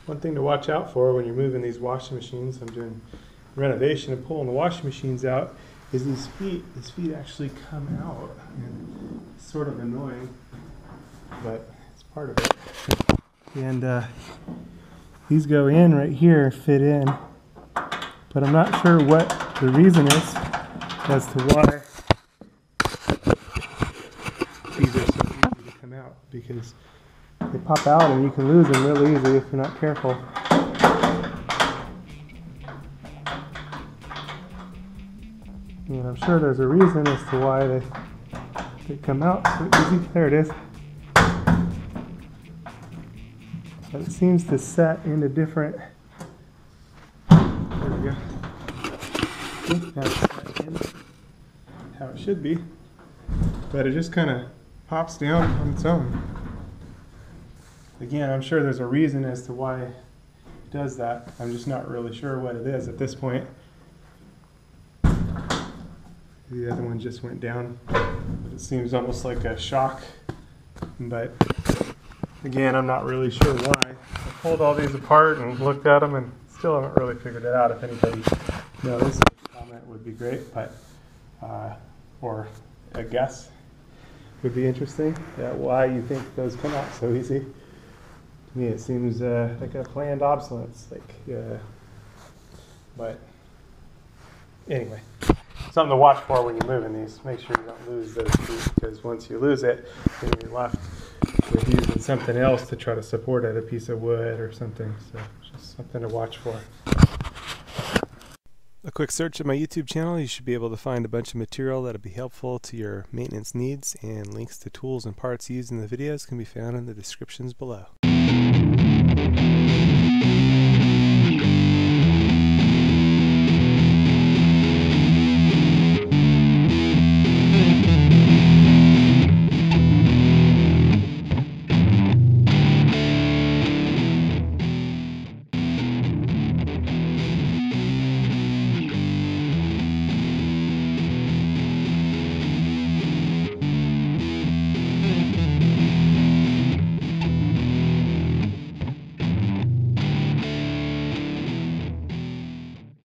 One thing to watch out for when you're moving these washing machines, I'm doing renovation and pulling the washing machines out, is these feet actually come out, and it's sort of annoying, but it's part of it. And these go in right here, fit in, but I'm not sure what the reason is as to why these are so easy to come out, because they pop out and you can lose them real easy if you're not careful. And I'm sure there's a reason as to why they come out so easy. There it is. But it seems to set into different. There we go. I think that's set in how it should be. But it just kind of pops down on its own. Again, I'm sure there's a reason as to why it does that. I'm just not really sure what it is at this point. The other one just went down. It seems almost like a shock. But again, I'm not really sure why. I pulled all these apart and looked at them and still haven't really figured it out. If anybody knows, a comment would be great, but or a guess would be interesting at why you think those come out so easy. To me, it seems like a planned obsolescence. But anyway, something to watch for when you're moving these. Make sure you don't lose those feet, because once you lose it, then you're left with using something else to try to support it, a piece of wood or something. So just something to watch for. A quick search of my YouTube channel, you should be able to find a bunch of material that'll be helpful to your maintenance needs, and links to tools and parts used in the videos can be found in the descriptions below.